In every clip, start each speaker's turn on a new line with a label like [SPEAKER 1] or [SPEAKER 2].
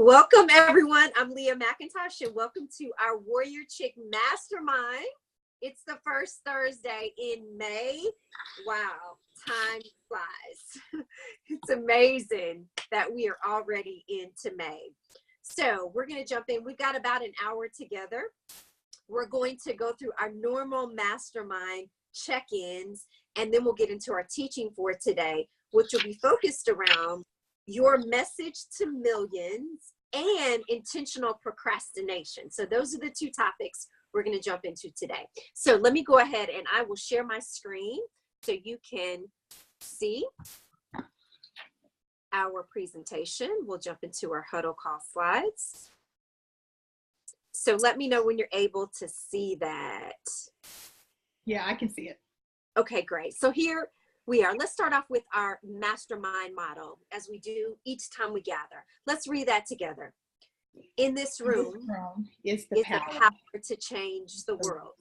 [SPEAKER 1] Welcome, everyone. I'm Leah McIntosh, and welcome to our Warrior Chick Mastermind. It's the first Thursday in May. Wow, time flies. It's amazing that we are already into May. So we're going to jump in. We've got about an hour together. We're going to go through our normal mastermind check-ins, and then we'll get into our teaching for today, which will be focused around your message to millions and intentional procrastination. So those are the two topics we're going to jump into today. So let me go ahead and I will share my screen so you can see our presentation. We'll jump into our huddle call slides. So let me know when you're able to see that.
[SPEAKER 2] Yeah, I can see it.
[SPEAKER 1] Okay, great. So here we are. Let's start off with our mastermind model, as we do each time we gather. Let's read that together. In this room
[SPEAKER 2] is the
[SPEAKER 1] power to change the world.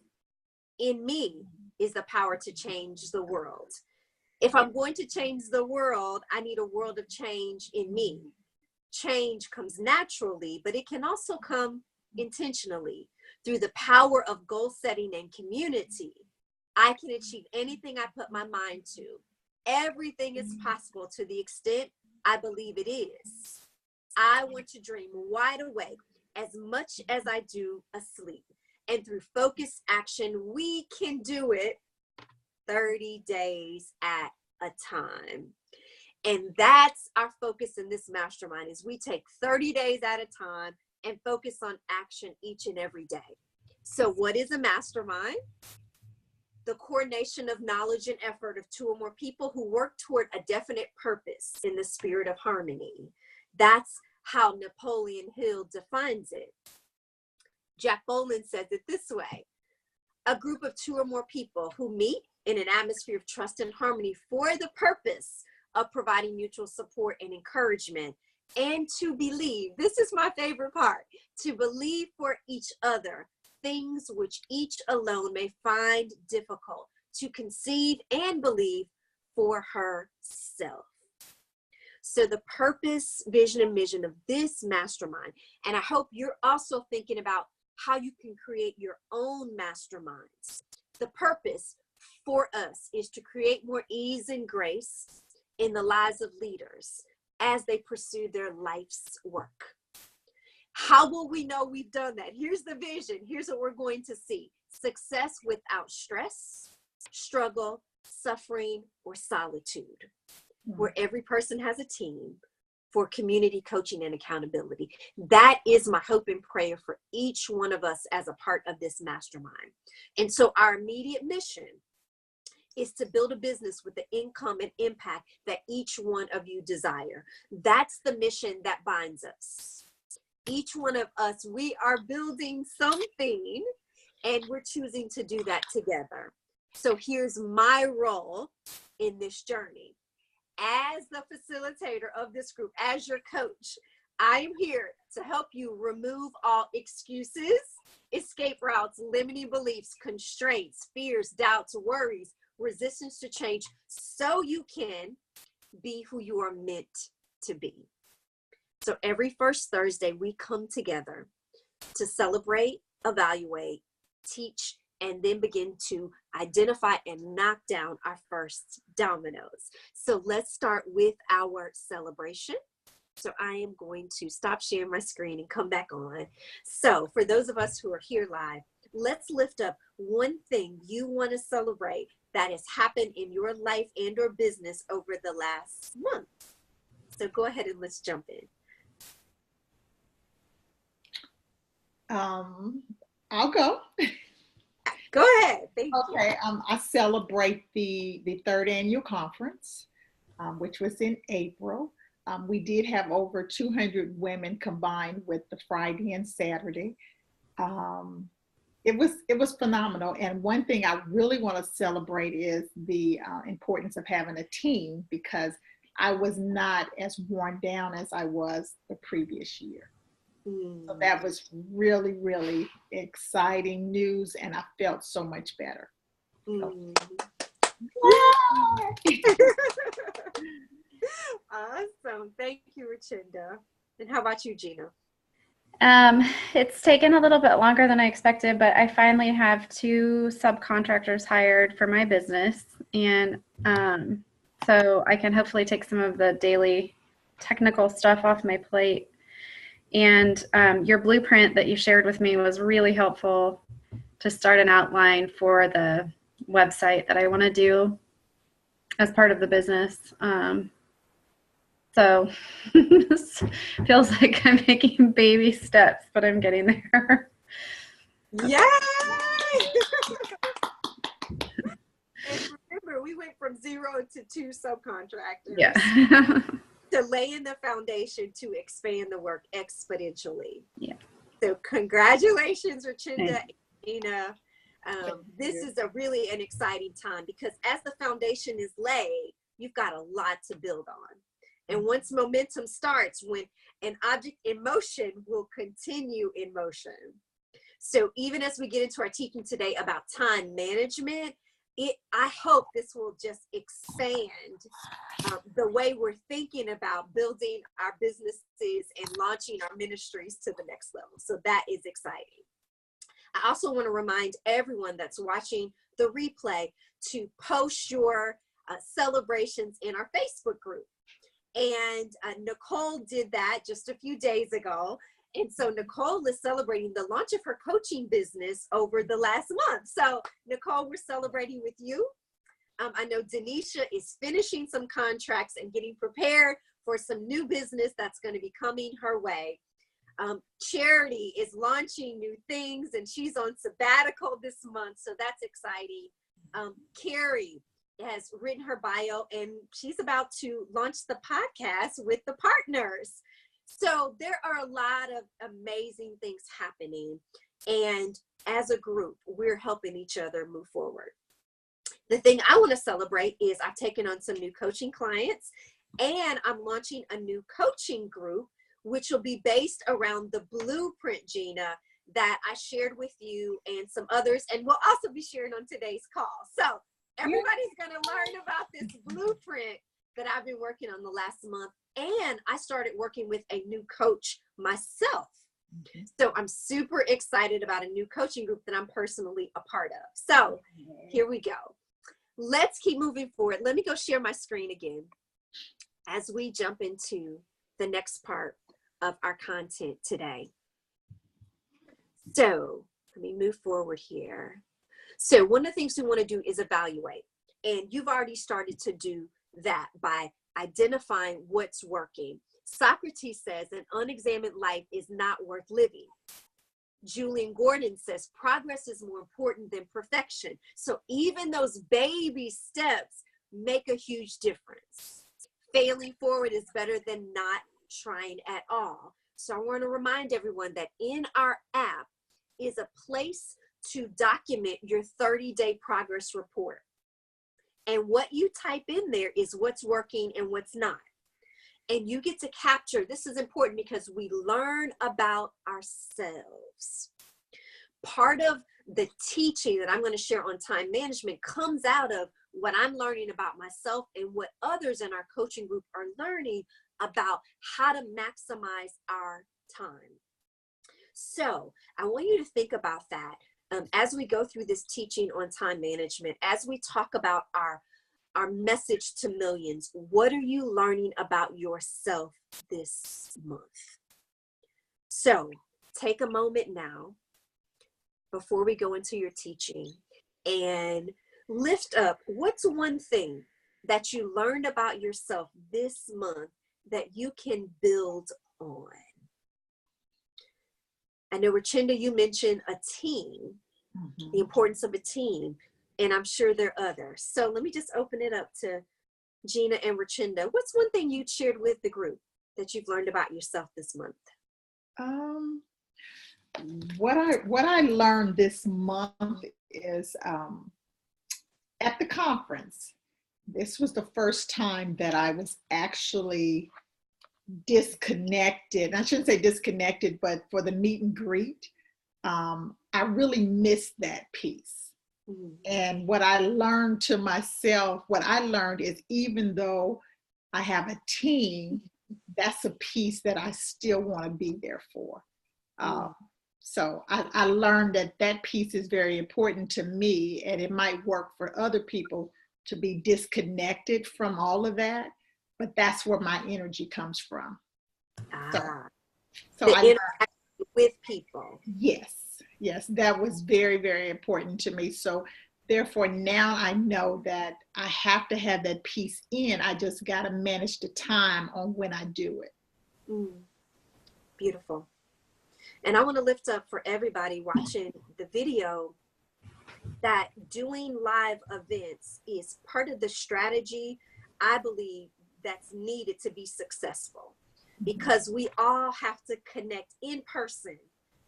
[SPEAKER 1] In me is the power to change the world. If I'm going to change the world, I need a world of change in me. Change comes naturally, but it can also come intentionally through the power of goal setting and community. I can achieve anything I put my mind to. Everything is possible to the extent I believe it is. I want to dream wide awake as much as I do asleep. And through focused action, we can do it 30 days at a time. And that's our focus in this mastermind, is we take 30 days at a time and focus on action each and every day. So what is a mastermind? The coordination of knowledge and effort of two or more people who work toward a definite purpose in the spirit of harmony. That's how Napoleon Hill defines it. Jack Boland says it this way: a group of two or more people who meet in an atmosphere of trust and harmony for the purpose of providing mutual support and encouragement, and to believe, this is my favorite part, to believe for each other things which each alone may find difficult to conceive and believe for herself. So the purpose, vision, and mission of this mastermind, and I hope you're also thinking about how you can create your own masterminds. The purpose for us is to create more ease and grace in the lives of leaders as they pursue their life's work. How will we know we've done that? Here's the vision. Here's what we're going to see. Success without stress, struggle, suffering, or solitude, where every person has a team for community coaching and accountability. That is my hope and prayer for each one of us as a part of this mastermind. And so our immediate mission is to build a business with the income and impact that each one of you desire. That's the mission that binds us. Each one of us, we are building something, and we're choosing to do that together. So here's my role in this journey. As the facilitator of this group, as your coach, I am here to help you remove all excuses, escape routes, limiting beliefs, constraints, fears, doubts, worries, resistance to change, so you can be who you are meant to be. So every first Thursday, we come together to celebrate, evaluate, teach, and then begin to identify and knock down our first dominoes. So let's start with our celebration. So I am going to stop sharing my screen and come back on. So for those of us who are here live, let's lift up one thing you want to celebrate that has happened in your life and or business over the last month. So go ahead and let's jump in.
[SPEAKER 2] I'll go.
[SPEAKER 1] Go ahead. Thank you.
[SPEAKER 2] Okay. I celebrate the third annual conference, which was in April. We did have over 200 women combined with the Friday and Saturday. It was phenomenal. And one thing I really want to celebrate is the importance of having a team, because I was not as worn down as I was the previous year. So that was really, really exciting news, and I felt so much better.
[SPEAKER 1] Awesome. Thank you, Richinda. And how about you, Gina?
[SPEAKER 3] It's taken a little bit longer than I expected, but I finally have 2 subcontractors hired for my business. And so I can hopefully take some of the daily technical stuff off my plate. And your blueprint that you shared with me was really helpful to start an outline for the website that I want to do as part of the business. So this feels like I'm making baby steps, but I'm getting there.
[SPEAKER 1] Yay! And remember, we went from 0 to 2 subcontractors.
[SPEAKER 3] Yeah.
[SPEAKER 1] To laying the foundation to expand the work exponentially.
[SPEAKER 3] Yeah.
[SPEAKER 1] So congratulations, Richinda and Gina. This is a really an exciting time because as the foundation is laid, you've got a lot to build on. And once momentum starts, when an object in motion will continue in motion. So even as we get into our teaching today about time management, I hope this will just expand the way we're thinking about building our businesses and launching our ministries to the next level. So that is exciting. I also want to remind everyone that's watching the replay to post your celebrations in our Facebook group. And Nicole did that just a few days ago. And so Nicole is celebrating the launch of her coaching business over the last month. So Nicole, we're celebrating with you. I know Denisha is finishing some contracts and getting prepared for some new business that's going to be coming her way. Charity is launching new things and she's on sabbatical this month. So that's exciting. Carrie has written her bio and she's about to launch the podcast with the partners. So there are a lot of amazing things happening. And as a group, we're helping each other move forward. The thing I want to celebrate is I've taken on some new coaching clients and I'm launching a new coaching group, which will be based around the blueprint, Gina, that I shared with you and some others. And we'll also be sharing on today's call. So everybody's going to learn about this blueprint that I've been working on the last month. And I started working with a new coach myself. So I'm super excited about a new coaching group that I'm personally a part of. So here we go. Let's keep moving forward. Let me go share my screen again as we jump into the next part of our content today. So let me move forward here. So one of the things we want to do is evaluate. And you've already started to do that by identifying what's working. Socrates says an unexamined life is not worth living. Julian Gordon says progress is more important than perfection. So even those baby steps make a huge difference. Failing forward is better than not trying at all. So I want to remind everyone that in our app is a place to document your 30-day progress report. And what you type in there is what's working and what's not. And you get to capture, this is important because we learn about ourselves. Part of the teaching that I'm going to share on time management comes out of what I'm learning about myself and what others in our coaching group are learning about how to maximize our time. So I want you to think about that as we go through this teaching on time management, as we talk about our message to millions. What are you learning about yourself this month? So take a moment now before we go into your teaching and lift up what's one thing that you learned about yourself this month that you can build on. I know, Richinda, you mentioned a team, the importance of a team, and I'm sure there are others. So let me just open it up to Gina and Richinda. What's one thing you shared with the group that you've learned about yourself this month?
[SPEAKER 2] What I learned this month is at the conference, this was the first time that I was actually disconnected. I shouldn't say disconnected, but for the meet and greet, I really missed that piece. And what I learned to myself, what I learned is even though I have a team, that's a piece that I still want to be there for. So I learned that that piece is very important to me, and it might work for other people to be disconnected from all of that, but that's where my energy comes from. So
[SPEAKER 1] the
[SPEAKER 2] I
[SPEAKER 1] interaction with people.
[SPEAKER 2] yes, that was very, very important to me. So therefore now I know that I have to have that piece in. I just got to manage the time on when I do it.
[SPEAKER 1] Beautiful. And I want to lift up for everybody watching the video that doing live events is part of the strategy, I believe, that's needed to be successful, because we all have to connect in person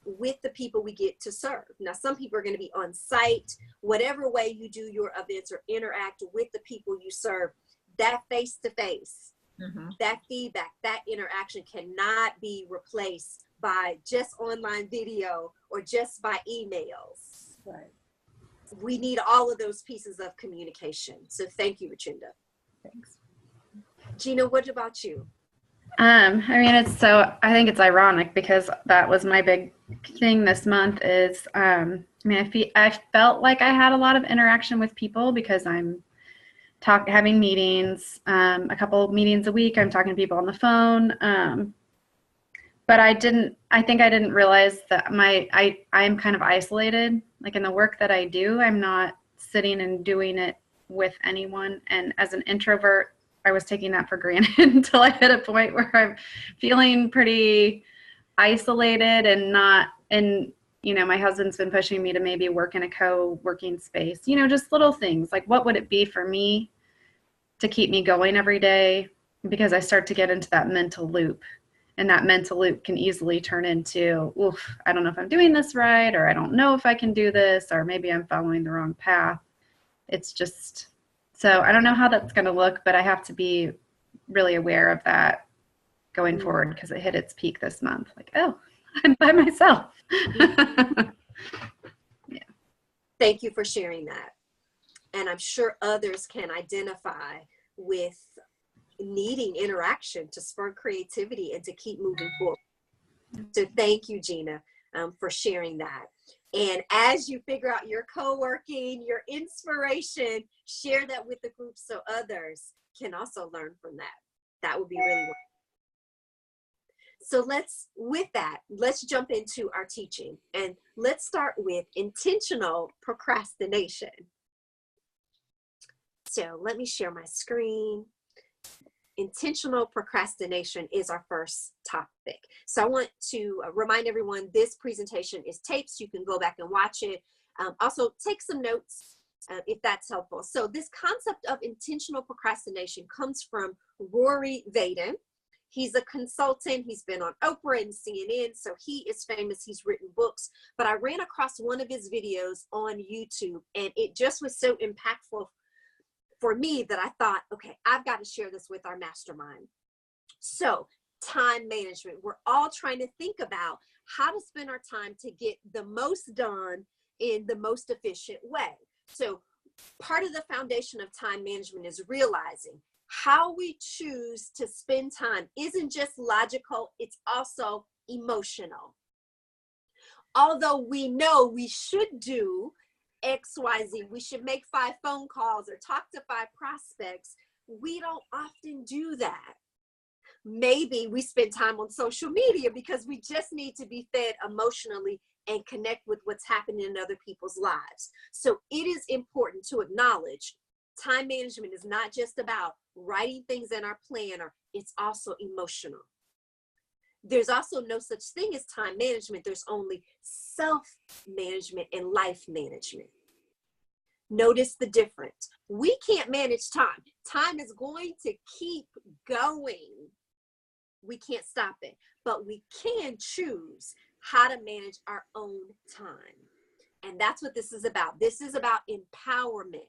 [SPEAKER 1] with the people we get to serve. Now, some people are going to be on site, whatever way you do your events or interact with the people you serve, that face-to-face, that feedback, that interaction cannot be replaced by just online video or just by emails.
[SPEAKER 2] Right.
[SPEAKER 1] We need all of those pieces of communication. So thank you, Richinda.
[SPEAKER 2] Thanks.
[SPEAKER 1] Gina, what about you?
[SPEAKER 3] I mean, I think it's ironic because that was my big thing this month is, I felt like I had a lot of interaction with people because I'm having meetings, a couple of meetings a week. I'm talking to people on the phone. But I think I didn't realize that I'm kind of isolated. Like in the work that I do, I'm not sitting and doing it with anyone. And as an introvert, I was taking that for granted until I hit a point where I'm feeling pretty isolated and my husband's been pushing me to maybe work in a co-working space, just little things like what would it be for me to keep me going every day? Because I start to get into that mental loop. And that mental loop can easily turn into, oof, I don't know if I'm doing this right, or I don't know if I can do this, or maybe I'm following the wrong path. It's just, so I don't know how that's going to look, but I have to be really aware of that going forward because it hit its peak this month. Like, oh, I'm by myself.
[SPEAKER 1] Yeah. Thank you for sharing that. And I'm sure others can identify with needing interaction to spur creativity and to keep moving forward. So thank you, Gina, for sharing that. And as you figure out your co-working, your inspiration, share that with the group so others can also learn from that. That would be really wonderful. So let's jump into our teaching, and let's start with intentional procrastination. So let me share my screen. Intentional procrastination is our first topic. So I want to remind everyone this presentation is taped, so you can go back and watch it. Also take some notes if that's helpful. So this concept of intentional procrastination comes from Rory Vaden. He's a consultant. He's been on Oprah and CNN, so he is famous. He's written books, but I ran across one of his videos on YouTube, and it just was so impactful for me that I thought, okay, I've got to share this with our mastermind. So time management, we're all trying to think about how to spend our time to get the most done in the most efficient way. So part of the foundation of time management is realizing how we choose to spend time isn't just logical, it's also emotional. Although we know we should do XYZ, we should make 5 phone calls or talk to 5 prospects, we don't often do that. Maybe we spend time on social media because we just need to be fed emotionally and connect with what's happening in other people's lives. So it is important to acknowledge time management is not just about writing things in our planner, it's also emotional. There's also no such thing as time management. There's only self-management and life management. Notice the difference. We can't manage time. Time is going to keep going. We can't stop it, but we can choose how to manage our own time. And that's what this is about. This is about empowerment.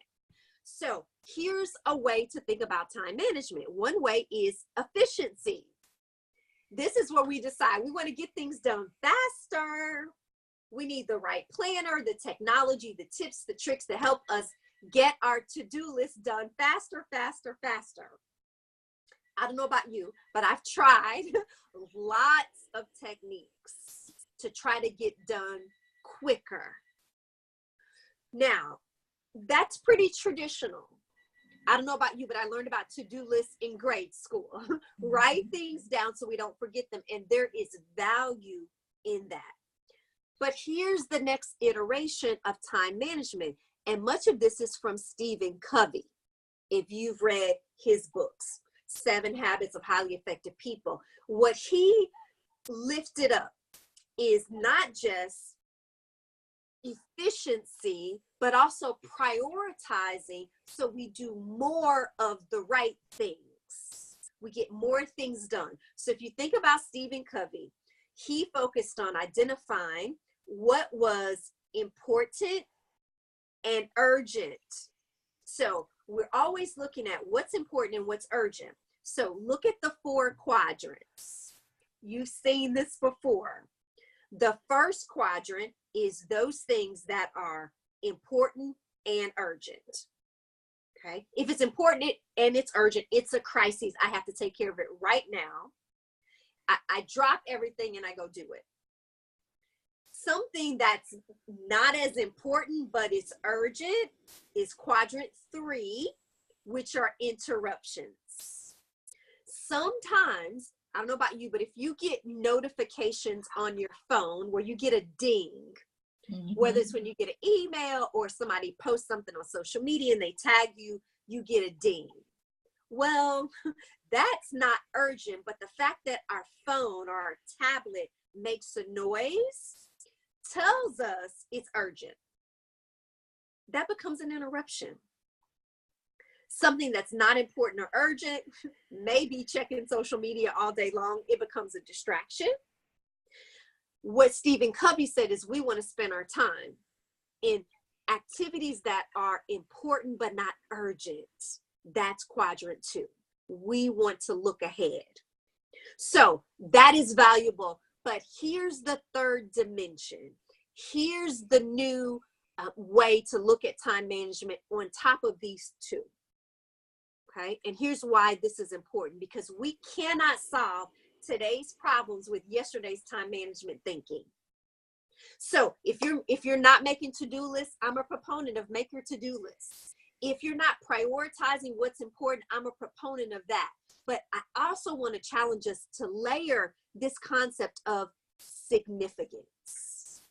[SPEAKER 1] So here's a way to think about time management. One way is efficiency. This is where we decide we want to get things done faster. We need the right planner, the technology, the tips, the tricks to help us get our to-do list done faster, faster, faster. I don't know about you, but I've tried lots of techniques to try to get done quicker. Now, that's pretty traditional. I don't know about you, but I learned about to-do lists in grade school. Write things down so we don't forget them. And there is value in that. But here's the next iteration of time management. And much of this is from Stephen Covey. If you've read his books, 7 Habits of Highly Effective People, what he lifted up is not just efficiency, but also prioritizing so we do more of the right things. We get more things done. So if you think about Stephen Covey, he focused on identifying what was important and urgent. So we're always looking at what's important and what's urgent. So look at the 4 quadrants. You've seen this before. The first quadrant is those things that are important and urgent. Okay. If it's important and it's urgent, it's a crisis. I have to take care of it right now. I drop everything and I go do it. Something that's not as important, but it's urgent is quadrant 3, which are interruptions. Sometimes, I don't know about you, but if you get notifications on your phone where you get a ding, whether it's when you get an email or somebody posts something on social media and they tag you, you get a ding. Well, that's not urgent, but the fact that our phone or our tablet makes a noise tells us it's urgent. That becomes an interruption. Something that's not important or urgent, maybe checking social media all day long, it becomes a distraction. What Stephen Covey said is we want to spend our time in activities that are important but not urgent. That's quadrant 2. We want to look ahead. So that is valuable. But here's the third dimension. Here's the new way to look at time management on top of these 2. Okay, and here's why this is important, because we cannot solve today's problems with yesterday's time management thinking. So if you're not making to-do lists, I'm a proponent of make your to-do lists. If you're not prioritizing what's important, I'm a proponent of that. But I also want to challenge us to layer this concept of significance.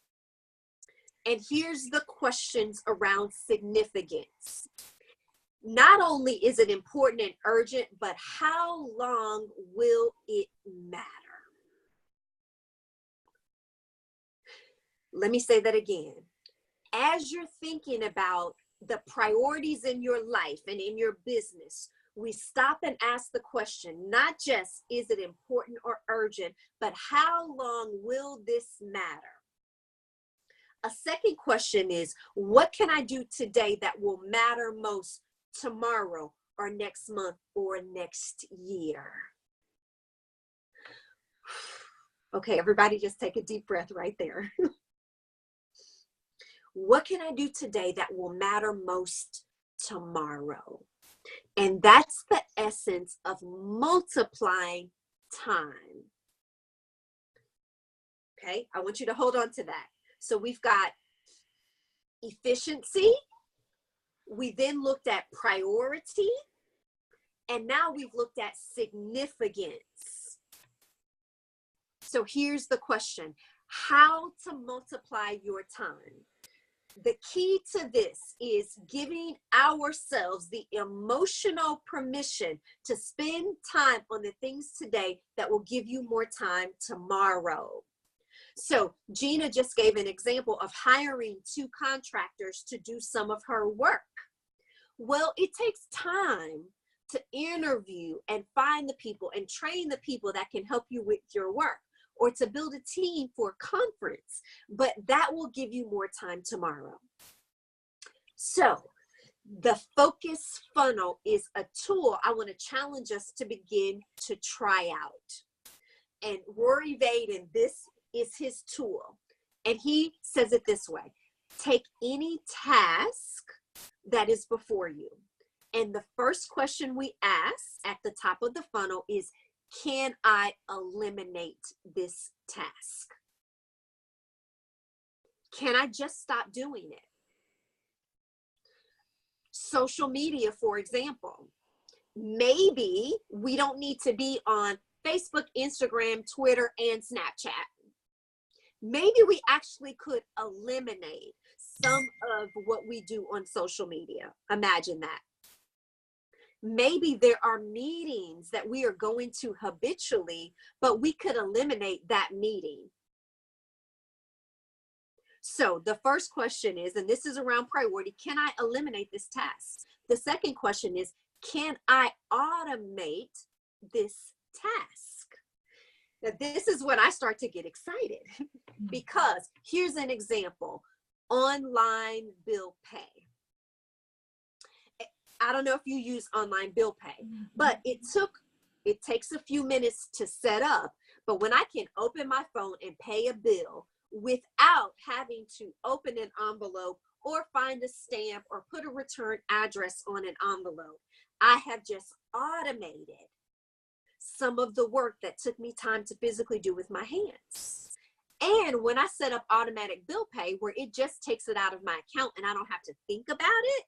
[SPEAKER 1] And here's the questions around significance. Not only is it important and urgent, but how long will it matter? Let me say that again. As you're thinking about the priorities in your life and in your business, we stop and ask the question, not just is it important or urgent, but how long will this matter? A second question is, what can I do today that will matter most tomorrow or next month or next year? Okay, everybody just take a deep breath right there. What can I do today that will matter most tomorrow? And that's the essence of multiplying time. Okay, I want you to hold on to that. So we've got efficiency. We then looked at priority. And now we've looked at significance. So here's the question: how to multiply your time? The key to this is giving ourselves the emotional permission to spend time on the things today that will give you more time tomorrow. So Gina just gave an example of hiring 2 contractors to do some of her work. Well, it takes time to interview and find the people and train the people that can help you with your work, or to build a team for a conference, but that will give you more time tomorrow. So the focus funnel is a tool I want to challenge us to begin to try out. And Rory Vaden, this is his tool. And he says it this way: take any task that is before you, And the first question we ask at the top of the funnel is, can I eliminate this task? Can I just stop doing it? Social media, for example. Maybe we don't need to be on Facebook, Instagram, Twitter, and Snapchat. Maybe we actually could eliminate some of what we do on social media. Imagine that. Maybe there are meetings that we are going to habitually, but we could eliminate that meeting. So the first question is, and this is around priority, can I eliminate this task? The second question is, can I automate this task? Now, this is when I start to get excited because here's an example: online bill pay. I don't know if you use online bill pay, but it takes a few minutes to set up. But when I can open my phone and pay a bill without having to open an envelope or find a stamp or put a return address on an envelope, I have just automated some of the work that took me time to physically do with my hands. And when I set up automatic bill pay, where it just takes it out of my account and I don't have to think about it,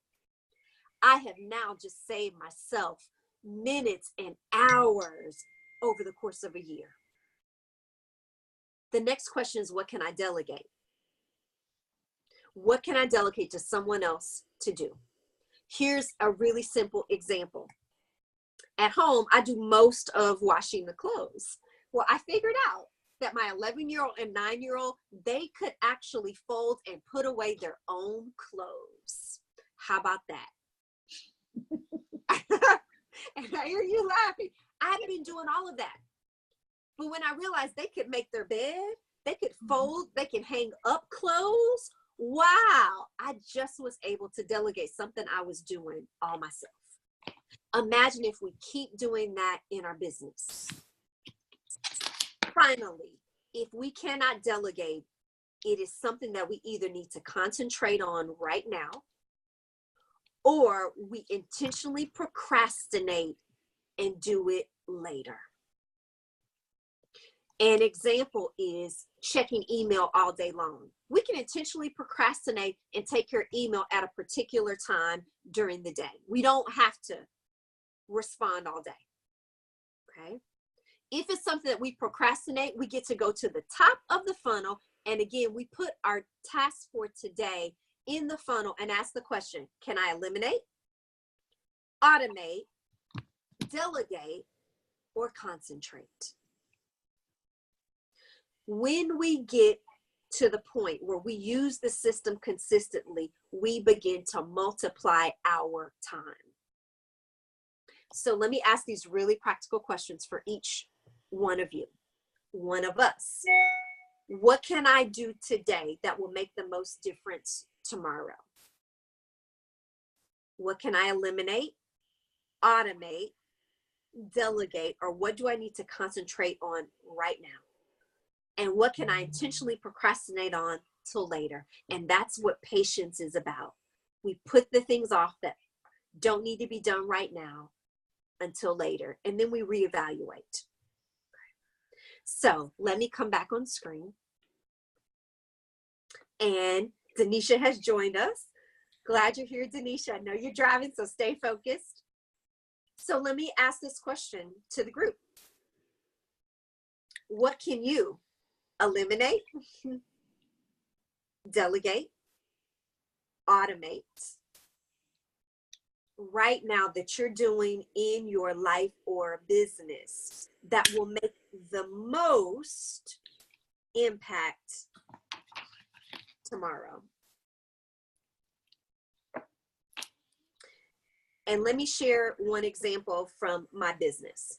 [SPEAKER 1] I have now just saved myself minutes and hours over the course of a year. The next question is, what can I delegate? What can I delegate to someone else to do? Here's a really simple example. At home, I do most of washing the clothes. Well, I figured out that my 11-year-old and 9-year-old, they could actually fold and put away their own clothes. How about that? And I hear you laughing. I haven't been doing all of that. But when I realized they could make their bed, they could fold, they can hang up clothes. Wow, I just was able to delegate something I was doing all myself. Imagine if we keep doing that in our business. Finally, if we cannot delegate, it is something that we either need to concentrate on right now, or we intentionally procrastinate and do it later. An example is checking email all day long. We can intentionally procrastinate and take your email at a particular time during the day. We don't have to respond all day, okay? If it's something that we procrastinate, we get to go to the top of the funnel, and again, we put our task for today in the funnel and ask the question, can I eliminate, automate, delegate, or concentrate? When we get to the point where we use the system consistently, we begin to multiply our time. So let me ask these really practical questions for each one of you, one of us. What can I do today that will make the most difference tomorrow? What can I eliminate, automate, delegate, or what do I need to concentrate on right now? And what can I intentionally procrastinate on till later? And that's what patience is about. We put the things off that don't need to be done right now until later, and then we reevaluate. So let me come back on screen. And Denisha has joined us. Glad you're here, Denisha. I know you're driving, so stay focused. So let me ask this question to the group. What can you eliminate, delegate, automate right now that you're doing in your life or business that will make the most impact tomorrow? And let me share one example from my business.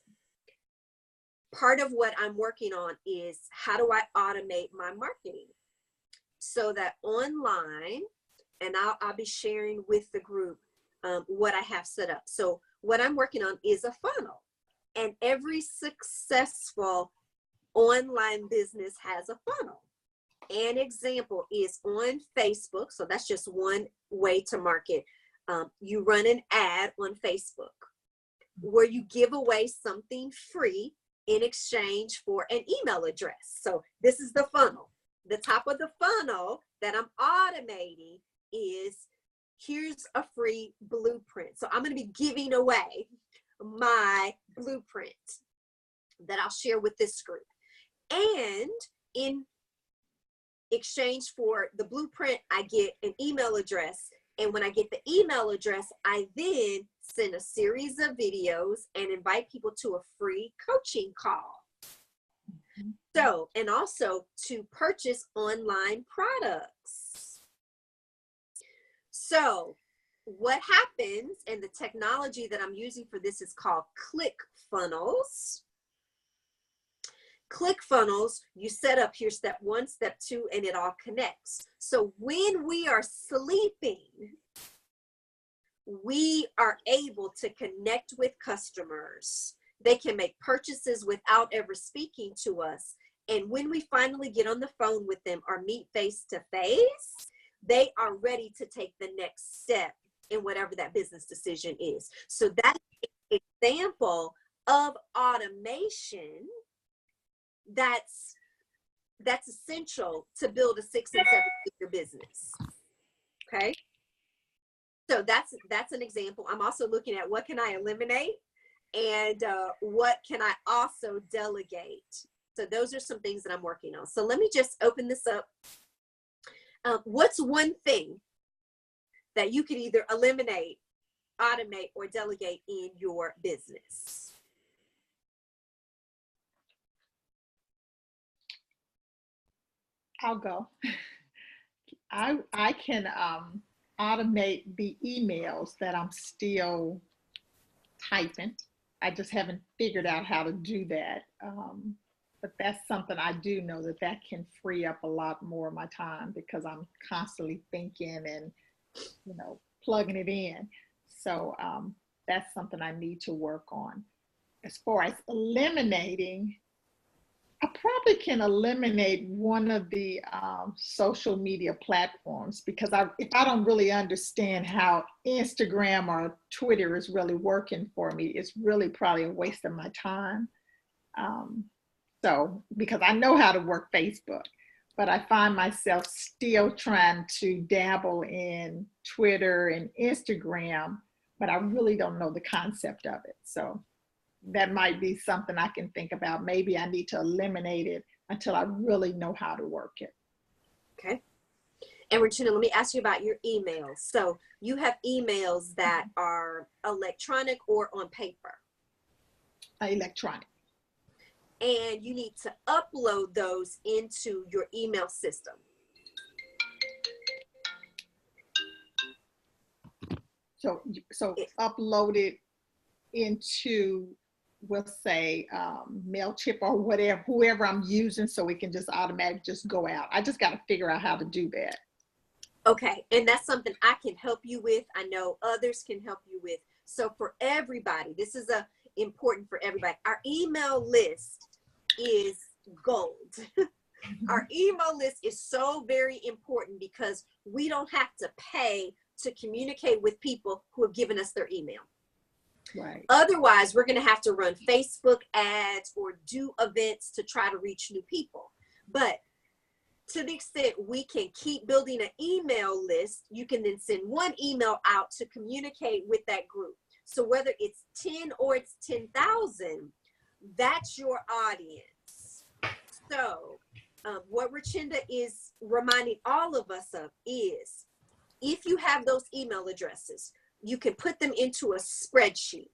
[SPEAKER 1] Part of what I'm working on is how do I automate my marketing so that online, and I'll be sharing with the group what I have set up. So what I'm working on is a funnel, and every successful online business has a funnel. An example is on Facebook. So that's just one way to market. You run an ad on Facebook where you give away something free in exchange for an email address. So this is the funnel. The top of the funnel that I'm automating is, here's a free blueprint. So I'm going to be giving away my blueprint that I'll share with this group. And in exchange for the blueprint, I get an email address. And when I get the email address, I then send a series of videos and invite people to a free coaching call. So, and also to purchase online products. So what happens, and the technology that I'm using for this is called ClickFunnels. ClickFunnels, you set up here step 1, step 2, and it all connects. So when we are sleeping, we are able to connect with customers. They can make purchases without ever speaking to us. And when we finally get on the phone with them or meet face to face, they are ready to take the next step in whatever that business decision is. So that's an example of automation that's essential to build a 6 and 7 figure business. Okay. So that's an example. I'm also looking at what can I eliminate and what can I also delegate. So those are some things that I'm working on. So let me just open this up. What's one thing that you could either eliminate, automate, or delegate in your business?
[SPEAKER 2] I'll go. I can automate the emails that I'm still typing. I just haven't figured out how to do that. But that's something I do know that can free up a lot more of my time because I'm constantly thinking and, plugging it in. So that's something I need to work on. As far as eliminating, I probably can eliminate one of the social media platforms because if I don't really understand how Instagram or Twitter is really working for me, it's really probably a waste of my time. So because I know how to work Facebook, but I find myself still trying to dabble in Twitter and Instagram, but I really don't know the concept of it. So that might be something I can think about. Maybe I need to eliminate it until I really know how to work it.
[SPEAKER 1] Okay. And Regina, let me ask you about your emails. So you have emails that are electronic or on paper?
[SPEAKER 2] Electronic.
[SPEAKER 1] And you need to upload those into your email system.
[SPEAKER 2] So upload it into, we'll say, MailChimp or whatever, whoever I'm using, so it can just automatically just go out. I just got to figure out how to do that.
[SPEAKER 1] Okay, and that's something I can help you with. I know others can help you with. So for everybody, this is important for everybody. Our email list is gold. Our email list is so very important because we don't have to pay to communicate with people who have given us their email.
[SPEAKER 2] Right.
[SPEAKER 1] Otherwise, we're going to have to run Facebook ads or do events to try to reach new people. But to the extent we can keep building an email list, you can then send one email out to communicate with that group. So whether it's 10 or it's 10,000, that's your audience. So what Richinda is reminding all of us of is, if you have those email addresses, you can put them into a spreadsheet.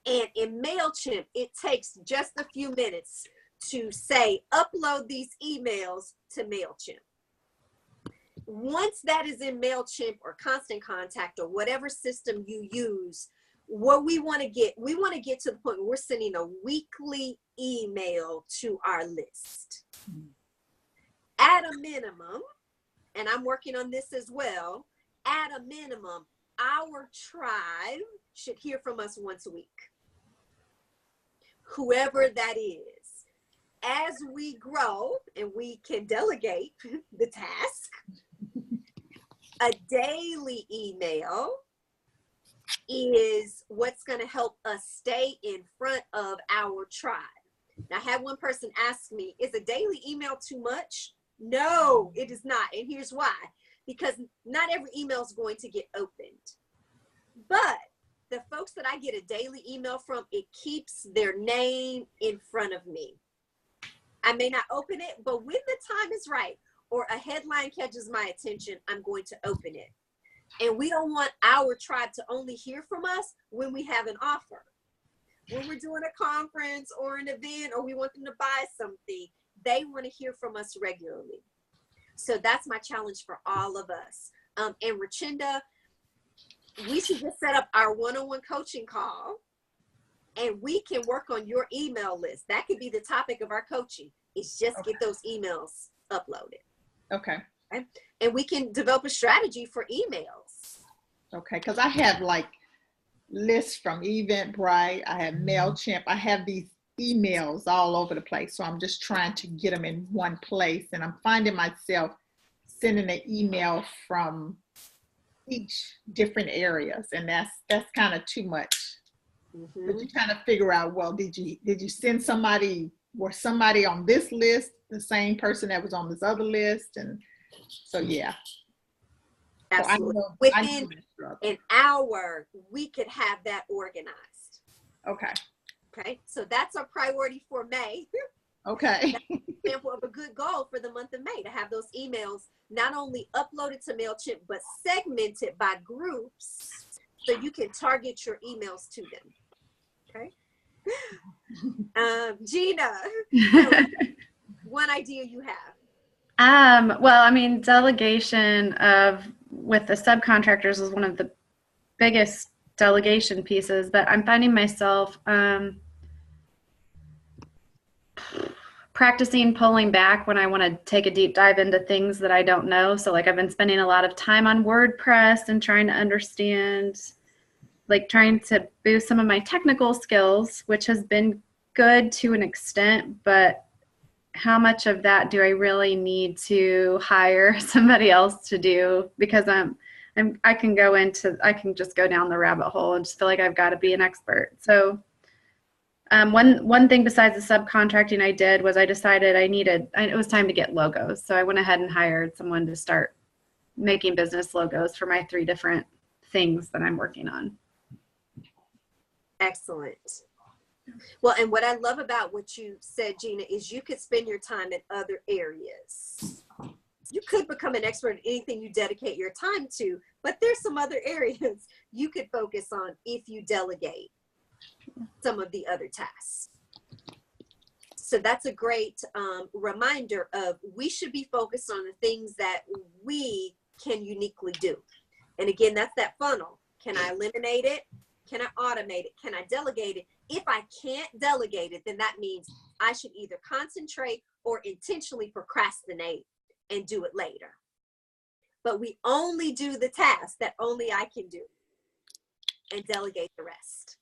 [SPEAKER 1] And in MailChimp, it takes just a few minutes to say, upload these emails to MailChimp. Once that is in MailChimp or Constant Contact or whatever system you use, what we want to get to the point where we're sending a weekly email to our list. At a minimum, and I'm working on this as well, at a minimum, our tribe should hear from us once a week. Whoever that is. As we grow and we can delegate the task, A daily email is what's going to help us stay in front of our tribe. Now, I had one person ask me, is a daily email too much? No, it is not. And here's why. Because not every email is going to get opened. But the folks that I get a daily email from, it keeps their name in front of me. I may not open it, but when the time is right or a headline catches my attention, I'm going to open it. And we don't want our tribe to only hear from us when we have an offer. When we're doing a conference or an event, or we want them to buy something, they want to hear from us regularly. So that's my challenge for all of us. And Rachinda, we should just set up our one-on-one coaching call, and we can work on your email list. That could be the topic of our coaching. It's just get those emails uploaded.
[SPEAKER 2] Okay.
[SPEAKER 1] And we can develop a strategy for emails.
[SPEAKER 2] Okay, because I have like lists from Eventbrite, I have MailChimp, I have these emails all over the place. So I'm just trying to get them in one place, and I'm finding myself sending an email from each different areas, and that's kind of too much.
[SPEAKER 1] Mm-hmm.
[SPEAKER 2] But you kind of figure out, well, did you send somebody, or somebody on this list the same person that was on this other list? And so yeah,
[SPEAKER 1] absolutely.
[SPEAKER 2] So
[SPEAKER 1] within an hour we could have that organized. Okay, so that's our priority for May.
[SPEAKER 2] Okay.
[SPEAKER 1] That's an example of a good goal for the month of May, to have those emails not only uploaded to MailChimp, but segmented by groups so you can target your emails to them. Okay. Gina, one idea you have?
[SPEAKER 3] Well, I mean, delegation with the subcontractors is one of the biggest delegation pieces, but I'm finding myself practicing pulling back when I want to take a deep dive into things that I don't know. So like I've been spending a lot of time on WordPress and trying to understand, like trying to boost some of my technical skills, which has been good to an extent, but how much of that do I really need to hire somebody else to do? Because I can just go down the rabbit hole and just feel like I've got to be an expert. So one thing besides the subcontracting I did was I decided it was time to get logos. So I went ahead and hired someone to start making business logos for my 3 different things that I'm working on.
[SPEAKER 1] Excellent. Well, and what I love about what you said, Gina, is you could spend your time in other areas. You could become an expert in anything you dedicate your time to, but there's some other areas you could focus on if you delegate some of the other tasks. So that's a great reminder of, we should be focused on the things that we can uniquely do. And again, that's that funnel. Can I eliminate it? Can I automate it? Can I delegate it? If I can't delegate it, then that means I should either concentrate or intentionally procrastinate and do it later. But we only do the tasks that only I can do and delegate the rest.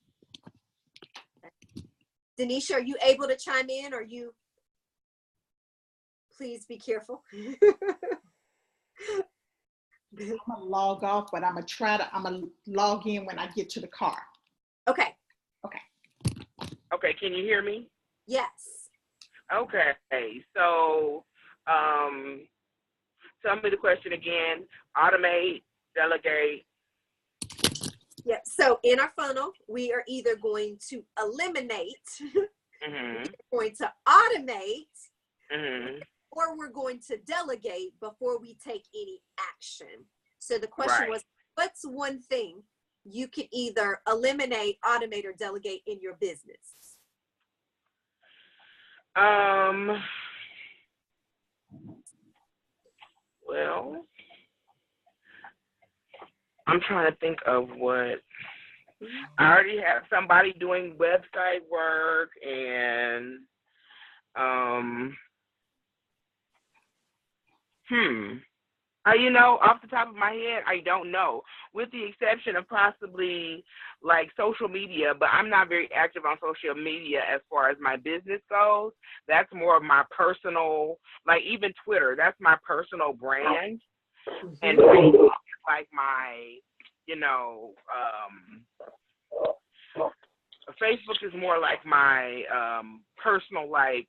[SPEAKER 1] Denisha, are you able to chime in? Or you, please be careful.
[SPEAKER 2] I'm gonna log off, but I'm gonna log in when I get to the car.
[SPEAKER 1] Okay.
[SPEAKER 4] Okay, can you hear me?
[SPEAKER 1] Yes.
[SPEAKER 4] Okay, so tell me the question again. Automate, delegate.
[SPEAKER 1] Yeah, so in our funnel, we are either going to eliminate,
[SPEAKER 4] Mm-hmm.
[SPEAKER 1] we're going to automate,
[SPEAKER 4] Mm-hmm.
[SPEAKER 1] or we're going to delegate before we take any action. So the question was, what's one thing you could either eliminate, automate, or delegate in your business?
[SPEAKER 4] Well, I'm trying to think of what. I already have somebody doing website work, and off the top of my head, I don't know, with the exception of possibly like social media, but I'm not very active on social media as far as my business goes. That's more of my personal, like even Twitter, that's my personal brand. And like my, you know, Facebook is more like my personal, like,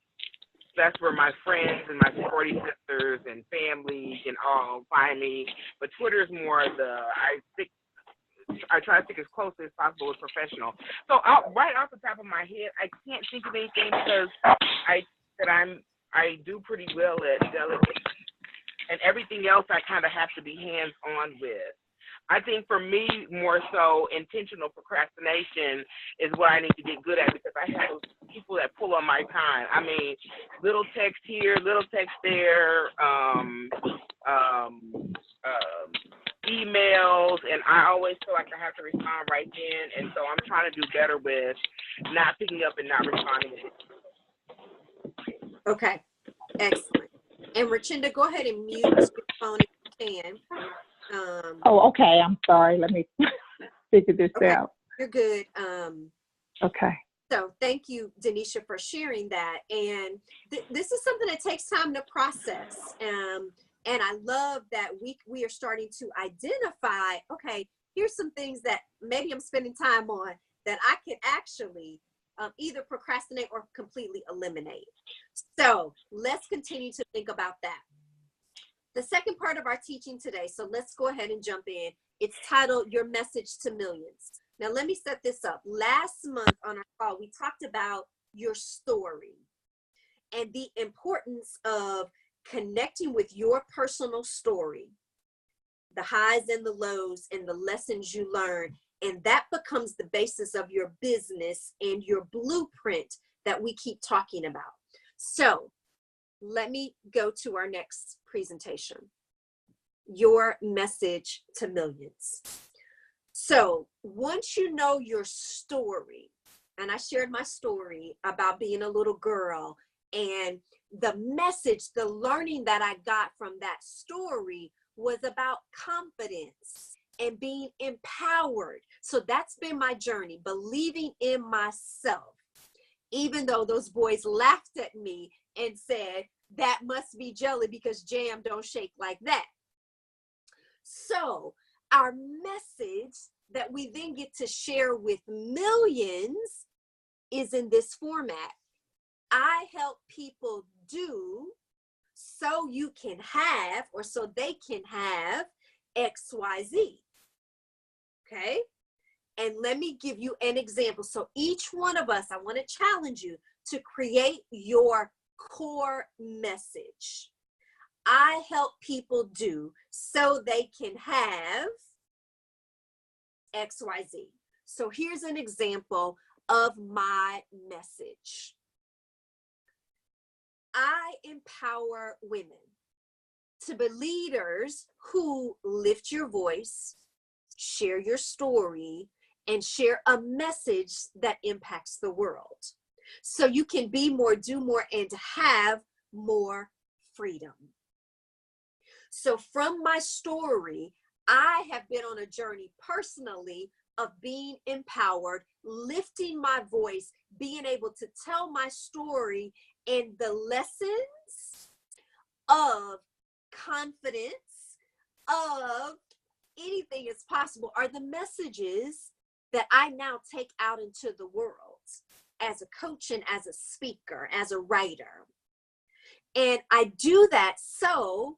[SPEAKER 4] that's where my friends and my sorority sisters and family can all find me. But Twitter is more I try to stick as close as possible with professional. So right off the top of my head, I can't think of anything because I do pretty well at delegating, and everything else I kind of have to be hands-on with. I think for me, more so, intentional procrastination is what I need to get good at because I have people that pull on my time. I mean, little text here, little text there, emails, and I always feel like I have to respond right then. And so I'm trying to do better with not picking up and not responding.
[SPEAKER 1] Okay, excellent. And Rachinda, go ahead and mute your phone if you can.
[SPEAKER 2] Okay. I'm sorry. Let me figure this out.
[SPEAKER 1] You're good.
[SPEAKER 2] Okay.
[SPEAKER 1] So thank you, Denisha, for sharing that. And this is something that takes time to process. And I love that we are starting to identify, okay, here's some things that maybe I'm spending time on that I can actually either procrastinate or completely eliminate. So let's continue to think about that. The second part of our teaching today, so let's go ahead and jump in. It's titled Your Message to Millions. Now, let me set this up. Last month on our call, we talked about your story and the importance of connecting with your personal story, the highs and the lows and the lessons you learn. And that becomes the basis of your business and your blueprint that we keep talking about. So let me go to our next presentation, Your Message to Millions. So once you know your story, and I shared my story about being a little girl and the message, the learning that I got from that story was about confidence and being empowered. So that's been my journey, believing in myself, even though those boys laughed at me and said, that must be jelly because jam don't shake like that. So our message that we then get to share with millions is in this format. I help people do so you can have, or so they can have XYZ. Okay? And let me give you an example. So each one of us, I want to challenge you to create your core message. I help people do so they can have XYZ. So here's an example of my message. I empower women to be leaders who lift your voice, share your story, and share a message that impacts the world. So you can be more, do more, and have more freedom. So from my story, I have been on a journey personally of being empowered, lifting my voice, being able to tell my story, and the lessons of confidence, of anything is possible, are the messages that I now take out into the world as a coach and as a speaker, as a writer. And I do that so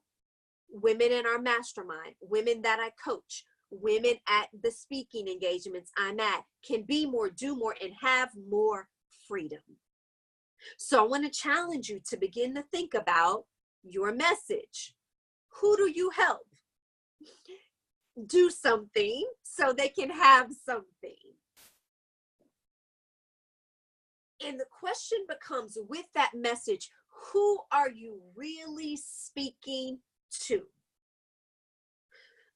[SPEAKER 1] women in our mastermind, women that I coach, women at the speaking engagements I'm at can be more, do more, and have more freedom. So I want to challenge you to begin to think about your message. Who do you help do something so they can have something? And the question becomes, with that message, who are you really speaking to?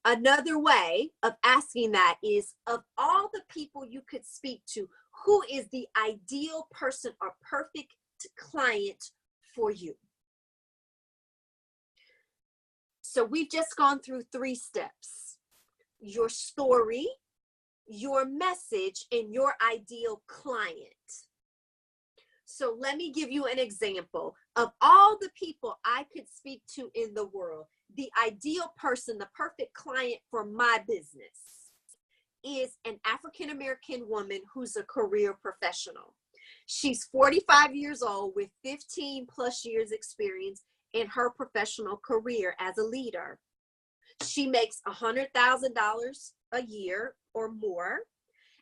[SPEAKER 1] Another way of asking that is, of all the people you could speak to, who is the ideal person or perfect client for you? So we've just gone through 3 steps: your story, your message, and your ideal client. So let me give you an example of all the people I could speak to in the world. The ideal person, the perfect client for my business is an African-American woman who's a career professional. She's 45 years old with 15 plus years experience in her professional career as a leader. She makes $100,000 a year or more,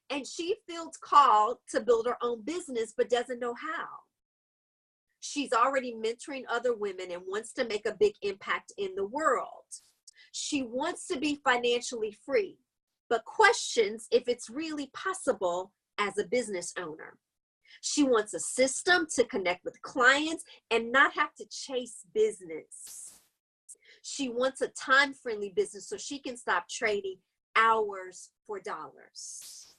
[SPEAKER 1] and she feels called to build her own business but doesn't know how. She's already mentoring other women and wants to make a big impact in the world. She wants to be financially free, but questions if it's really possible as a business owner. She wants a system to connect with clients and not have to chase business. She wants a time-friendly business so she can stop trading hours for dollars.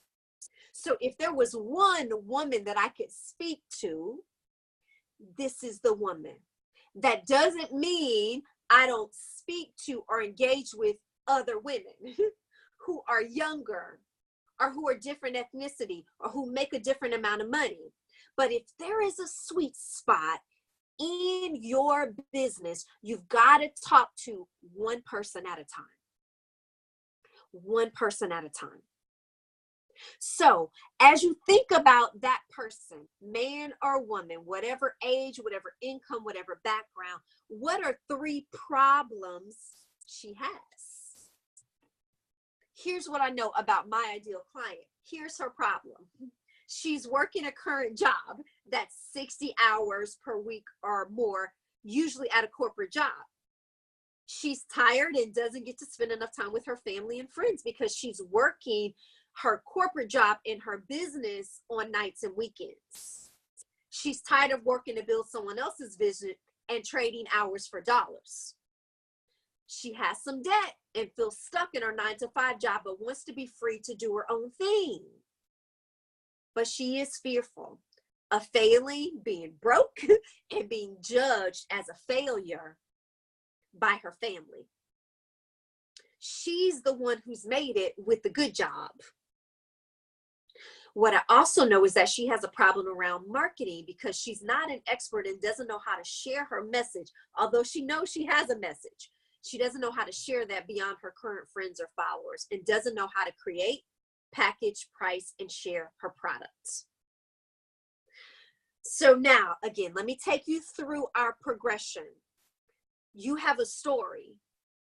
[SPEAKER 1] So if there was one woman that I could speak to, this is the woman. That doesn't mean I don't speak to or engage with other women who are younger or who are different ethnicity or who make a different amount of money. But if there is a sweet spot in your business, you've got to talk to one person at a time. One person at a time. So as you think about that person, man or woman, whatever age, whatever income, whatever background, what are 3 problems she has? Here's what I know about my ideal client. Here's her problem. She's working a current job that's 60 hours per week or more, usually at a corporate job. She's tired and doesn't get to spend enough time with her family and friends because she's working her corporate job in her business on nights and weekends. She's tired of working to build someone else's vision and trading hours for dollars. She has some debt and feels stuck in her 9-to-5 job, but wants to be free to do her own thing. But she is fearful of failing, being broke, and being judged as a failure by her family. She's the one who's made it with the good job. What I also know is that she has a problem around marketing because she's not an expert and doesn't know how to share her message. Although she knows she has a message, she doesn't know how to share that beyond her current friends or followers, and doesn't know how to create, package, price, and share her products. So now, again, let me take you through our progression. You have a story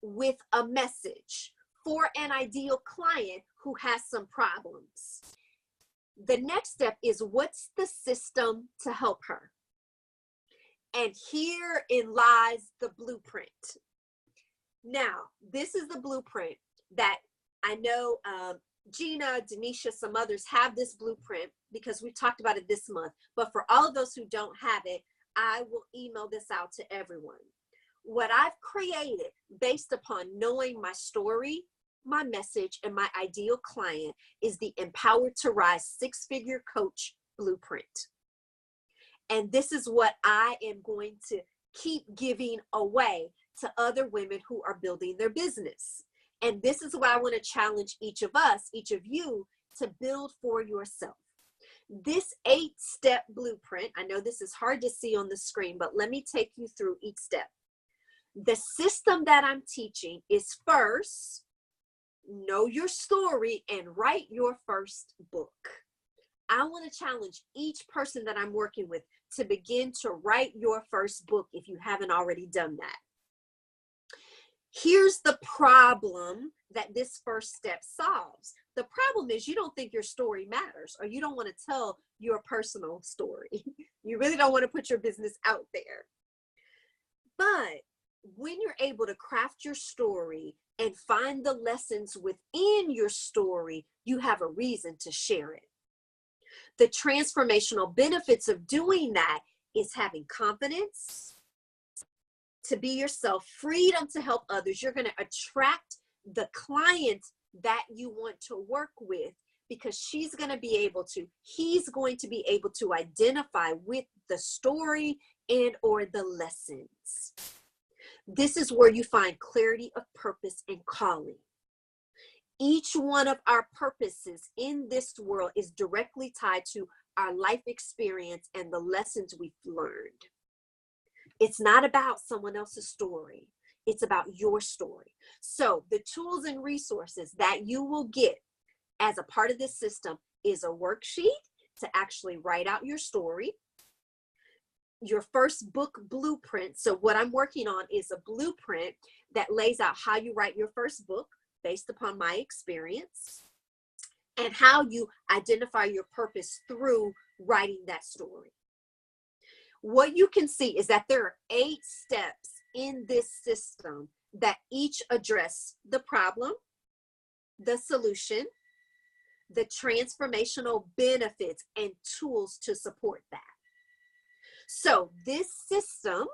[SPEAKER 1] with a message for an ideal client who has some problems. The next step is, what's the system to help her? And herein lies the blueprint. Now, this is the blueprint that I know Gina, Denisha, some others have this blueprint because we've talked about it this month. But for all of those who don't have it, I will email this out to everyone. What I've created based upon knowing my story, my message, and my ideal client is the Empowered to Rise 6-Figure Coach Blueprint. And this is what I am going to keep giving away to other women who are building their business. And this is why I want to challenge each of us, each of you, to build for yourself. This 8-step blueprint, I know this is hard to see on the screen, but let me take you through each step. The system that I'm teaching is, first, know your story and write your first book. I want to challenge each person that I'm working with to begin to write your first book if you haven't already done that. Here's the problem that this first step solves. The problem is you don't think your story matters, or you don't want to tell your personal story. You really don't want to put your business out there. But when you're able to craft your story and find the lessons within your story, you have a reason to share it. The transformational benefits of doing that is having confidence, to be yourself, freedom to help others. You're going to attract the client that you want to work with because he's going to be able to identify with the story and or the lessons. This is where you find clarity of purpose and calling. Each one of our purposes in this world is directly tied to our life experience and the lessons we've learned. It's not about someone else's story. It's about your story. So the tools and resources that you will get as a part of this system is a worksheet to actually write out your story, your first book blueprint. So what I'm working on is a blueprint that lays out how you write your first book based upon my experience, and how you identify your purpose through writing that story. What you can see is that there are 8 steps in this system that each address the problem, the solution, the transformational benefits, and tools to support that. So this system,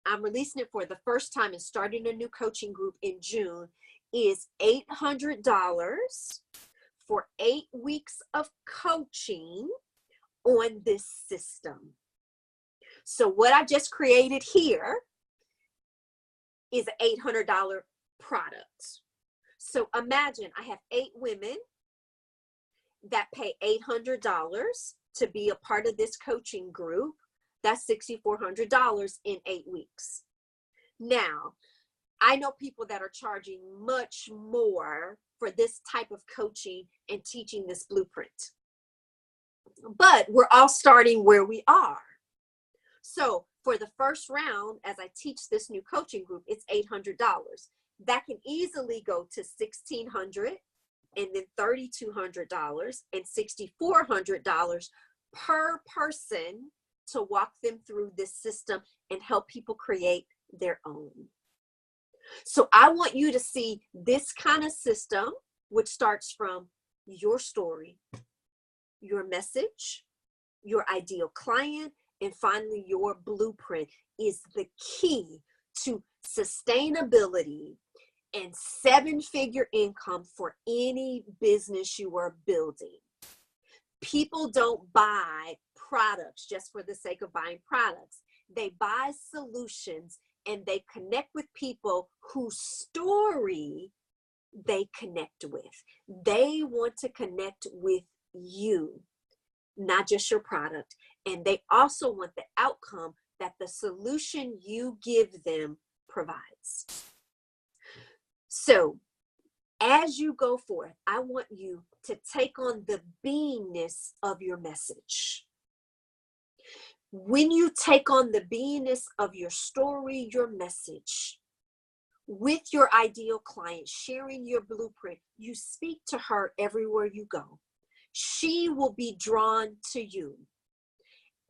[SPEAKER 1] I'm releasing it for the first time and starting a new coaching group in June, is $800 for 8 weeks of coaching on this system. So what I just created here is an $800 product. So imagine I have 8 women that pay $800 to be a part of this coaching group. That's $6,400 in 8 weeks. Now, I know people that are charging much more for this type of coaching and teaching this blueprint. But we're all starting where we are. So for the first round, as I teach this new coaching group, it's $800. That can easily go to $1,600 and then $3,200 and $6,400 per person to walk them through this system and help people create their own. So I want you to see this kind of system, which starts from your story, your message, your ideal client, and finally your blueprint, is the key to sustainability and 7-figure income for any business you are building. People don't buy products just for the sake of buying products. They buy solutions, and they connect with people whose story they connect with. They want to connect with you, not just your product. And they also want the outcome that the solution you give them provides. So as you go forth, I want you to take on the beingness of your message. When you take on the beingness of your story, your message, with your ideal client, sharing your blueprint, you speak to her everywhere you go. She will be drawn to you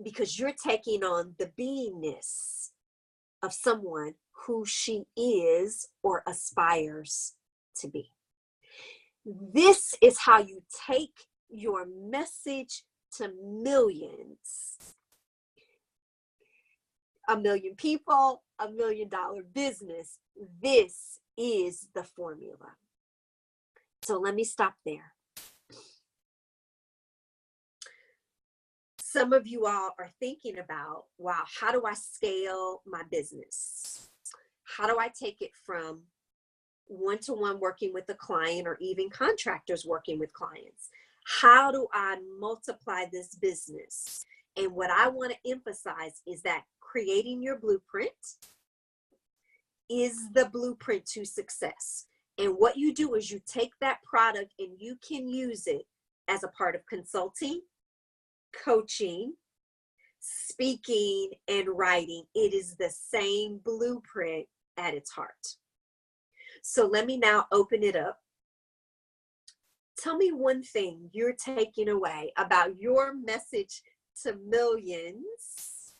[SPEAKER 1] because you're taking on the beingness of someone who she is or aspires to be. This is how you take your message to millions. 1 million people, $1 million business. This is the formula. So let me stop there. Some of you all are thinking about, wow, how do I scale my business? How do I take it from one-to-one working with a client, or even contractors working with clients? How do I multiply this business? And what I want to emphasize is that creating your blueprint is the blueprint to success. And what you do is you take that product and you can use it as a part of consulting, coaching, speaking, and writing. It is the same blueprint at its heart. So let me now open it up. Tell me one thing you're taking away about your message to millions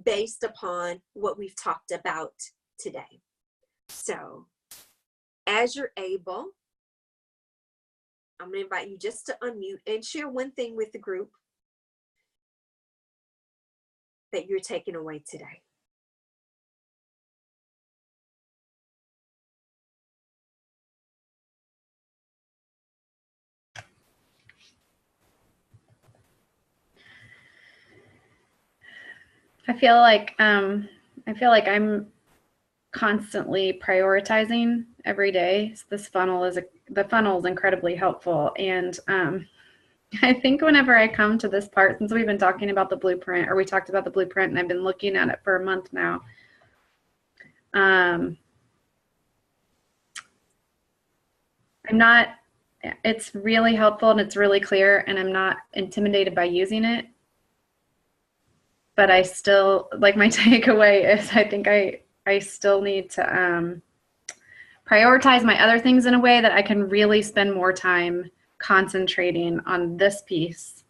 [SPEAKER 1] based upon what we've talked about today. So as you're able, I'm going to invite you just to unmute and share one thing with the group that you're taking away today.
[SPEAKER 3] I feel like I'm constantly prioritizing every day. So the funnel is incredibly helpful, and I think whenever I come to this part, since we've been talking about the blueprint, or we talked about the blueprint, and I've been looking at it for a month now, I'm not, it's really helpful and it's really clear, and I'm not intimidated by using it. But I still, like, my takeaway is I think I still need to prioritize my other things in a way that I can really spend more time concentrating on this piece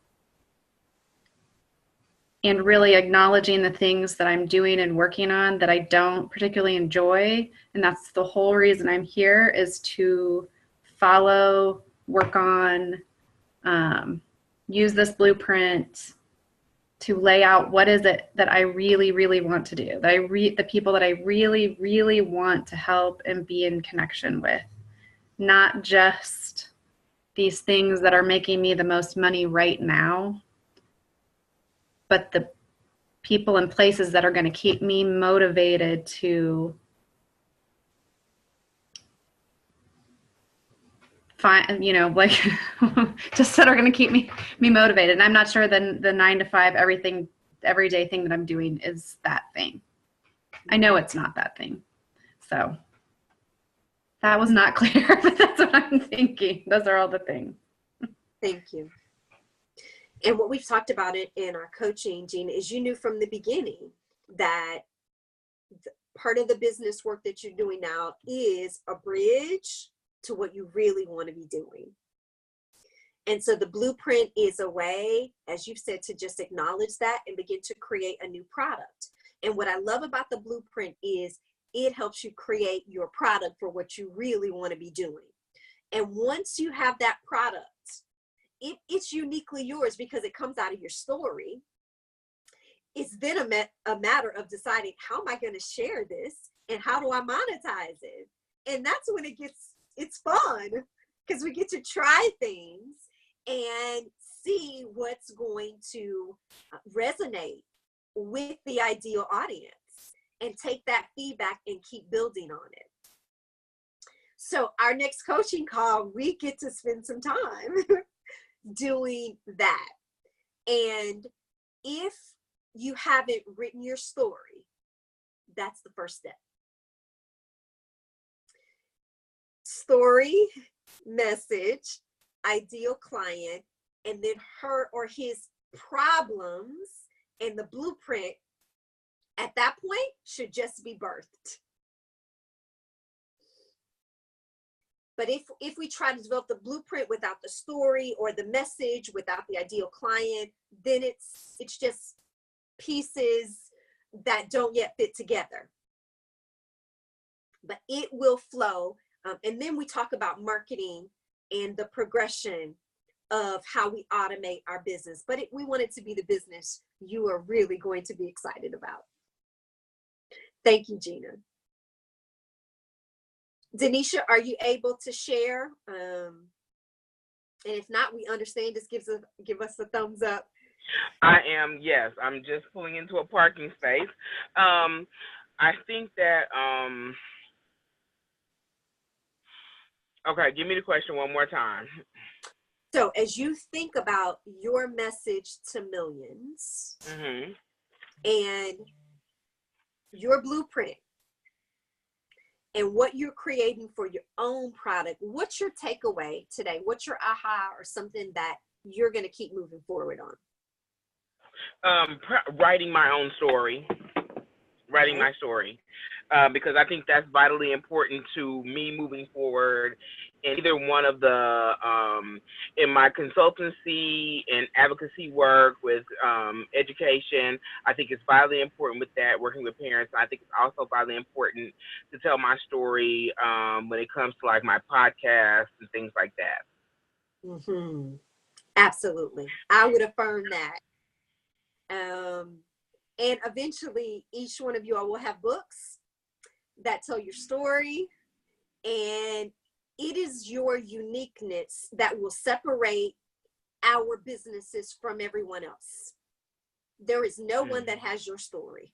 [SPEAKER 3] and really acknowledging the things that I'm doing and working on that I don't particularly enjoy. And that's the whole reason I'm here, is to follow, work on, use this blueprint to lay out what is it that I really, really want to do, that the people that I really, really want to help and be in connection with, not just these things that are making me the most money right now, but the people and places that are going to keep me motivated to find, like just that are going to keep me motivated. And I'm not sure the 9 to 5 everyday thing that I'm doing is that thing. I know it's not that thing. So that was not clear, but that's what I'm thinking. Those are all the things.
[SPEAKER 1] Thank you. And what we've talked about it in our coaching, Gina, is you knew from the beginning that part of the business work that you're doing now is a bridge to what you really want to be doing. And so the blueprint is a way, as you've said, to just acknowledge that and begin to create a new product. And what I love about the blueprint is it helps you create your product for what you really want to be doing. And once you have that product, it's uniquely yours because it comes out of your story. It's then a matter of deciding, how am I going to share this and how do I monetize it? And that's when it's fun, because we get to try things and see what's going to resonate with the ideal audience and take that feedback and keep building on it. So our next coaching call, we get to spend some time doing that. And if you haven't written your story, that's the first step. Story, message, ideal client, and then her or his problems, and the blueprint at that point should just be birthed. But if we try to develop the blueprint without the story or the message, without the ideal client, then it's just pieces that don't yet fit together. But it will flow. And then we talk about marketing and the progression of how we automate our business. But we want it to be the business you are really going to be excited about. Thank you, Gina. Denisha, are you able to share? And if not, we understand. Just give us a thumbs up.
[SPEAKER 4] I am, yes. I'm just pulling into a parking space. I think that, okay, give me the question one more time.
[SPEAKER 1] So as you think about your message to millions,
[SPEAKER 4] Mm-hmm.
[SPEAKER 1] and your blueprint and what you're creating for your own product, what's your takeaway today? What's your aha or something that you're going to keep moving forward on?
[SPEAKER 4] Writing my own story. Writing my story. Because I think that's vitally important to me moving forward in either one of the, in my consultancy and advocacy work with education. I think it's vitally important with that, working with parents. I think it's also vitally important to tell my story when it comes to like my podcast and things like that.
[SPEAKER 1] Mm-hmm. Absolutely. I would affirm that. And eventually each one of you all will have books that tell your story, and it is your uniqueness that will separate our businesses from everyone else. There is no one that has your story.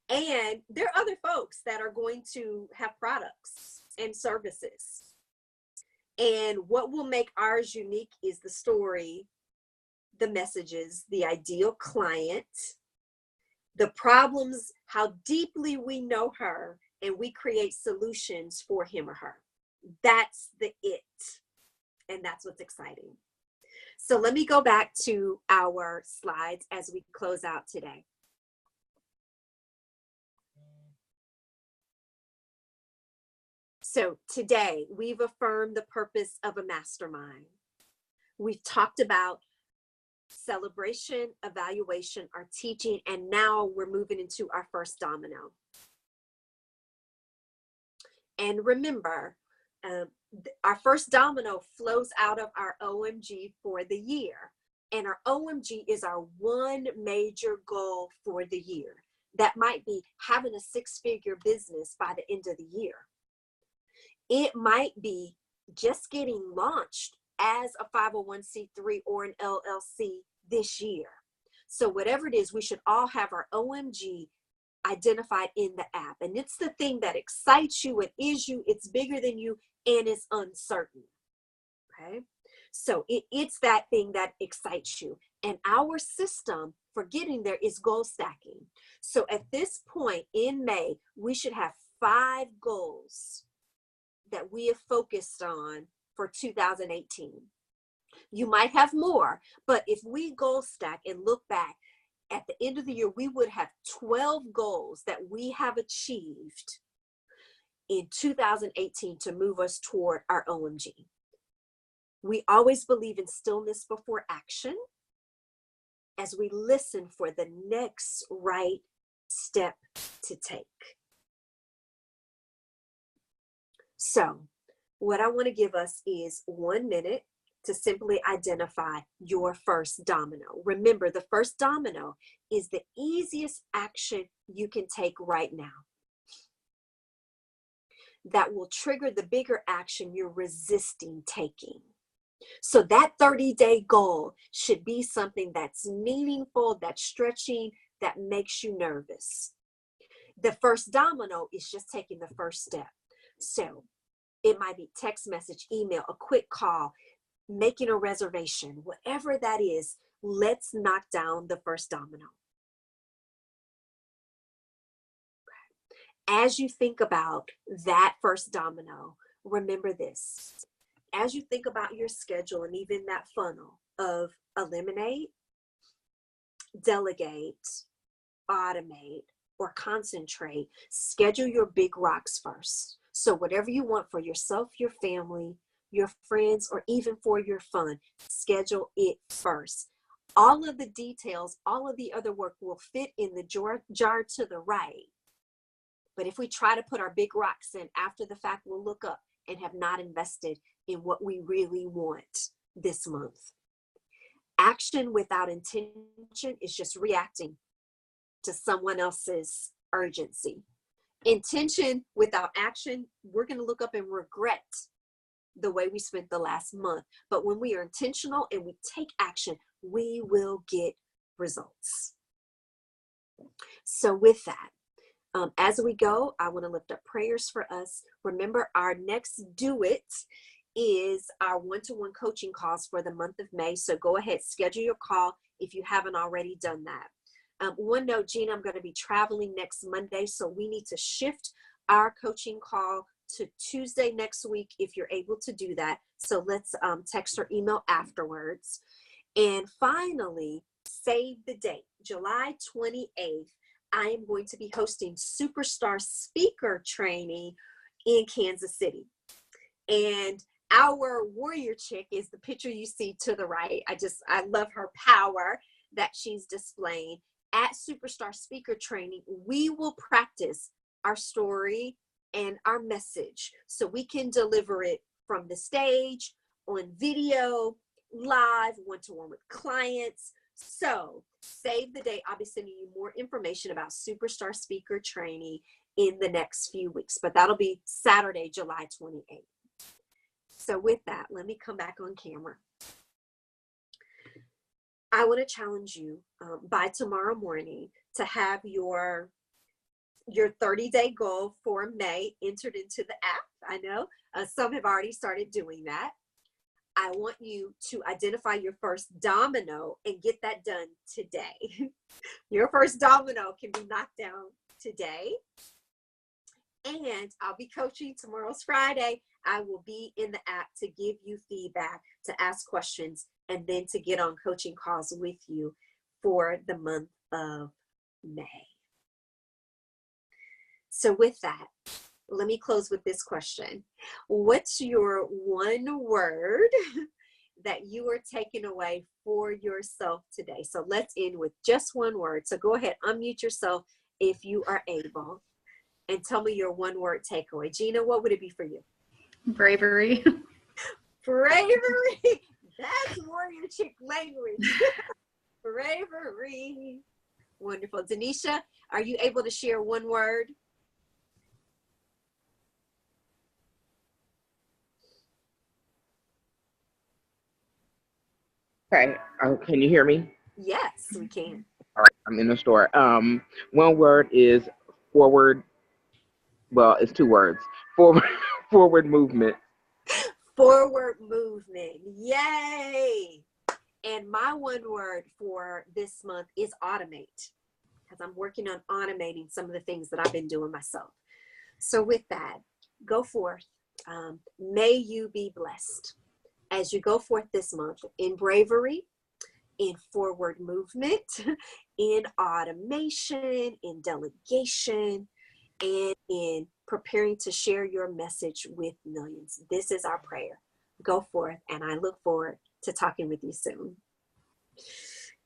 [SPEAKER 1] And there are other folks that are going to have products and services. And what will make ours unique is the story, the messages, the ideal client, the problems, how deeply we know her, and we create solutions for him or her. That's the it. And that's what's exciting. So let me go back to our slides as we close out today. So today we've affirmed the purpose of a mastermind. We've talked about celebration, evaluation, our teaching, and now we're moving into our first domino. And remember, our first domino flows out of our OMG for the year. And our OMG is our one major goal for the year. That might be having a six-figure business by the end of the year. It might be just getting launched as a 501c3 or an LLC this year. So whatever it is, we should all have our OMG identified in the app. And it's the thing that excites you and is you, it's bigger than you, and it's uncertain. Okay? So it's that thing that excites you. And our system for getting there is goal stacking. So at this point in May, we should have 5 goals that we have focused on for 2018. You might have more, but if we goal stack and look back at the end of the year, we would have 12 goals that we have achieved in 2018 to move us toward our OMG. We always believe in stillness before action as we listen for the next right step to take. So what I want to give us is 1 minute to simply identify your first domino. Remember, the first domino is the easiest action you can take right now that will trigger the bigger action you're resisting taking. So that 30-day goal should be something that's meaningful, that's stretching, that makes you nervous. The first domino is just taking the first step. So it might be text message, email, a quick call, making a reservation, whatever that is. Let's knock down the first domino. As you think about that first domino, remember this. As you think about your schedule and even that funnel of eliminate, delegate, automate, or concentrate, schedule your big rocks first. So whatever you want for yourself, your family, your friends, or even for your fun, schedule it first. All of the details, all of the other work will fit in the jar to the right. But if we try to put our big rocks in after the fact, we'll look up and have not invested in what we really want this month. Action without intention is just reacting to someone else's urgency. Intention without action, we're going to look up and regret the way we spent the last month. But when we are intentional and we take action, we will get results. So with that, as we go, I want to lift up prayers for us. Remember, our next do it is our one-to-one coaching calls for the month of May. So go ahead, schedule your call if you haven't already done that. One note, Gina, I'm going to be traveling next Monday, so we need to shift our coaching call to Tuesday next week if you're able to do that. So let's text or email afterwards. And finally, save the date, July 28th. I am going to be hosting Superstar Speaker Training in Kansas City. And our warrior chick is the picture you see to the right. I love her power that she's displaying. At Superstar Speaker Training, we will practice our story and our message so we can deliver it from the stage, on video, live, one-to-one with clients. So save the date. I'll be sending you more information about Superstar Speaker Training in the next few weeks, but that'll be Saturday, July 28th. So with that, let me come back on camera. I want to challenge you by tomorrow morning to have your your 30-day goal for May entered into the app. I know some have already started doing that. I want you to identify your first domino and get that done today. Your first domino can be knocked down today. And I'll be coaching. Tomorrow's Friday. I will be in the app to give you feedback, to ask questions, and then to get on coaching calls with you for the month of May. So with that, let me close with this question. What's your one word that you are taking away for yourself today? So let's end with just one word. So go ahead, unmute yourself if you are able, and tell me your one word takeaway. Gina, what would it be for you?
[SPEAKER 3] Bravery.
[SPEAKER 1] Bravery. That's warrior chick language. Bravery. Wonderful. Denisha, are you able to share one word?
[SPEAKER 4] Okay. Can you hear me?
[SPEAKER 1] Yes, we can.
[SPEAKER 4] All right. I'm in the store. One word is forward. Well, it's two words. Forward, forward movement.
[SPEAKER 1] Forward movement. Yay. And my one word for this month is automate, because I'm working on automating some of the things that I've been doing myself. So with that, go forth. May you be blessed as you go forth this month in bravery, in forward movement, in automation, in delegation, and in preparing to share your message with millions. This is our prayer. Go forth, and I look forward to talking with you soon.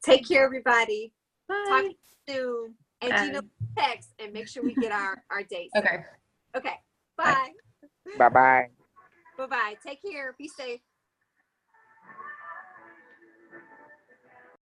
[SPEAKER 1] Take care, everybody.
[SPEAKER 3] Bye.
[SPEAKER 1] Talk to you soon. And Gina, text and make sure we get our dates.
[SPEAKER 3] Okay.
[SPEAKER 1] Okay. Bye.
[SPEAKER 4] Bye-bye.
[SPEAKER 1] Bye-bye. Take care. Be safe.